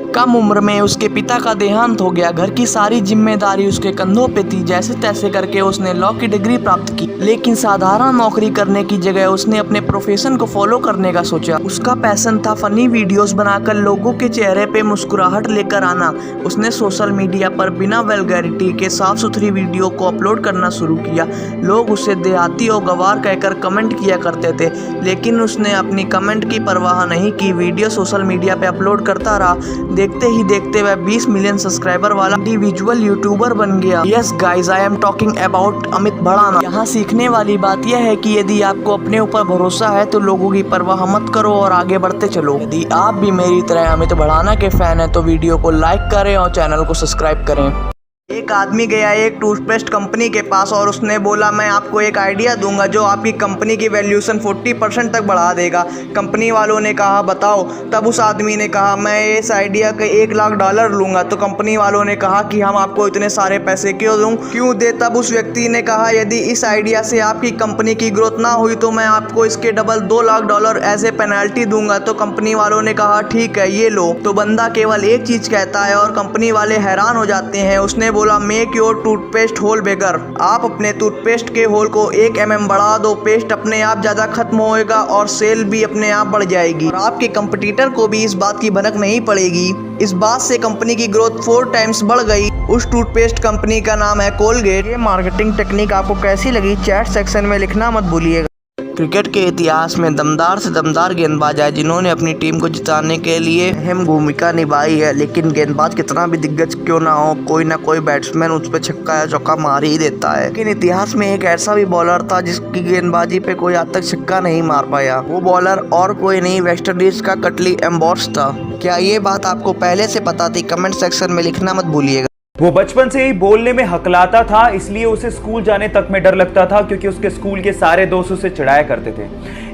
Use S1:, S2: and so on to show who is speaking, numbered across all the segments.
S1: कम उम्र में उसके पिता का देहांत हो गया। घर की सारी जिम्मेदारी उसके कंधों पे थी। जैसे तैसे करके उसने लॉ की डिग्री प्राप्त की, लेकिन साधारण नौकरी करने की जगह उसने अपने प्रोफेशन को फॉलो करने का सोचा। उसका पैशन था फनी वीडियोस बनाकर लोगों के चेहरे पे मुस्कुराहट लेकर आना। उसने सोशल मीडिया पर बिना वल्गैरिटी के साफ सुथरी वीडियो को अपलोड करना शुरू किया। लोग उसे देहाती और गवार कहकर कमेंट किया करते थे, लेकिन उसने अपनी कमेंट की परवाह नहीं की। वीडियो सोशल मीडिया पे अपलोड करता रहा। देखते ही देखते वह 20 मिलियन सब्सक्राइबर वाला इंडिविजुअल यूट्यूबर बन गया। Yes guys, I am talking about Amit Bhadana. यहाँ सीखने वाली बात यह है कि यदि आपको अपने ऊपर भरोसा है तो लोगों की परवाह मत करो और आगे बढ़ते चलो। यदि आप भी मेरी तरह अमित भड़ाना के फैन हैं तो वीडियो को लाइक करें और चैनल को सब्सक्राइब करें। एक आदमी गया एक टूथपेस्ट कंपनी के पास और उसने बोला, मैं आपको एक आइडिया दूंगा जो आपकी कंपनी की वैल्यूएशन 40% तक बढ़ा देगा। कंपनी वालों ने कहा, बताओ। तब उस आदमी ने कहा, मैं इस आइडिया के $1,00,000 लूंगा। तो कंपनी वालों ने कहा कि हम आपको इतने सारे पैसे क्यों दे। तब उस व्यक्ति ने कहा, यदि इस आइडिया से आपकी कंपनी की ग्रोथ ना हुई तो मैं आपको इसके डबल $2,00,000 एज ए पेनल्टी दूंगा। तो कंपनी वालों ने कहा, ठीक है, ये लो। तो बंदा केवल एक चीज कहता है और कंपनी वाले हैरान हो जाते हैं। उसने बोला, मेक योर टूथपेस्ट होल बिगर। आप अपने टूथपेस्ट के होल को 1 mm बढ़ा दो, पेस्ट अपने आप ज्यादा खत्म होएगा और सेल भी अपने आप बढ़ जाएगी और आपके कंपटीटर को भी इस बात की भनक नहीं पड़ेगी। इस बात से कंपनी की ग्रोथ 4 टाइम्स बढ़ गई। उस टूथपेस्ट कंपनी का नाम है कोलगेट। ये मार्केटिंग टेक्निक आपको कैसी लगी चैट सेक्शन में लिखना मत भूलिएगा। क्रिकेट के इतिहास में दमदार से दमदार गेंदबाज है जिन्होंने अपनी टीम को जिताने के लिए अहम भूमिका निभाई है, लेकिन गेंदबाज कितना भी दिग्गज क्यों ना हो, कोई ना कोई बैट्समैन उस पर छक्का या चौका मार ही देता है। लेकिन इतिहास में एक ऐसा भी बॉलर था जिसकी गेंदबाजी पे कोई आज तक छक्का नहीं मार पाया। वो बॉलर और कोई नहीं, वेस्ट इंडीज का कटली एम्बॉस था। क्या ये बात आपको पहले से पता थी? कमेंट सेक्शन में लिखना मत भूलिएगा।
S2: वो बचपन से ही बोलने में हकलाता था, इसलिए उसे स्कूल जाने तक में डर लगता था क्योंकि उसके स्कूल के सारे दोस्त उसे चिढ़ाया करते थे।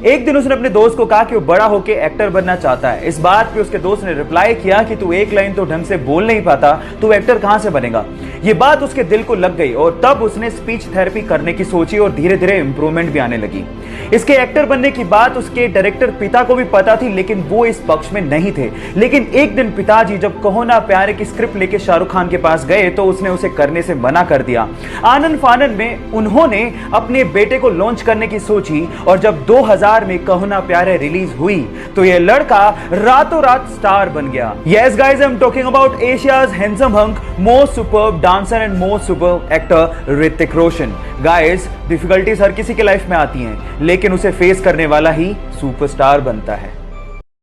S2: एक दिन उसने अपने दोस्त को कहा कि वो बड़ा होकर एक्टर बनना चाहता है। इस बात पे उसके दोस्त ने रिप्लाई किया कि तू एक लाइन तो ढंग से बोल नहीं पाता, तू एक्टर कहां से बनेगा। ये बात उसके दिल को लग गई और तब उसने स्पीच थेरेपी करने की सोची और धीरे धीरे इंप्रूवमेंट भी आने लगी। इसके एक्टर बनने की बात उसके डायरेक्टर पिता को भी पता थी, लेकिन वो इस पक्ष में नहीं थे। लेकिन एक दिन पिताजी जब कहो ना प्यारे की स्क्रिप्ट लेके शाहरुख खान के पास गए तो उसने उसे करने से मना कर दिया। आनंद फानन में उन्होंने अपने बेटे को लॉन्च करने की सोची और जब 2000 में कहो ना प्यारे रिलीज हुई तो यह लड़का रातों रात स्टार बन गया। Yes guys, I am talking about Asia's handsome hunk, most superb dancer and most superb actor Hrithik Roshan. Guys, difficulties हर किसी के लाइफ में आती हैं, लेकिन उसे फेस करने वाला ही सुपरस्टार बनता है।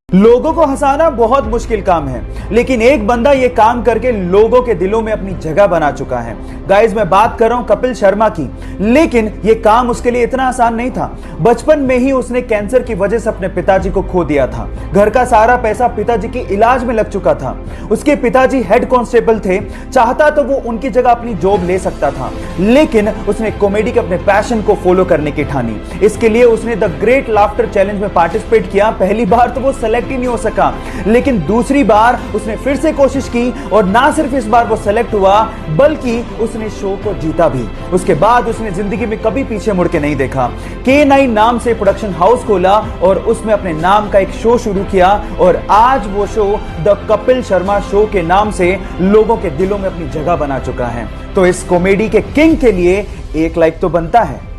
S2: लोगों को हंसाना बहुत मुश्किल काम है, लेकिन एक बंदा ये काम करके लोगों के दिलों में अपनी जगह बना चुका है। गाइस, मैं बात कर रहा हूं कपिल शर्मा की, लेकिन ये काम उसके लिए इतना आसान नहीं था। बचपन में ही उसने कैंसर की वजह से अपने पिताजी को खो दिया था। घर का सारा पैसा पिताजी के इलाज में लग चुका था। उसके पिताजी हेड कांस्टेबल थे, चाहता तो वो उनकी जगह अपनी जॉब ले सकता था, लेकिन उसने कॉमेडी के अपने पैशन को फॉलो करने की ठानी। इसके लिए उसने द ग्रेट लाफ्टर चैलेंज में पार्टिसिपेट किया। पहली बार तो वो सेलेक्ट ही नहीं हो सका, लेकिन दूसरी बार उसने फिर से कोशिश की और ना सिर्फ इस बार वो सेलेक्ट हुआ बल्कि उसने शो को जीता भी। उसके बाद उसने जिंदगी में कभी पीछे मुड़ के नहीं देखा। K9 नाम से प्रोडक्शन हाउस खोला और उसमें अपने नाम का एक शो शुरू किया और आज वो show the Kapil Sharma show के नाम से लोगों के दिलों में अपनी जगह बना चुका है। तो इस कॉमेडी के किंग के लिए 1 लाइक तो बनता है।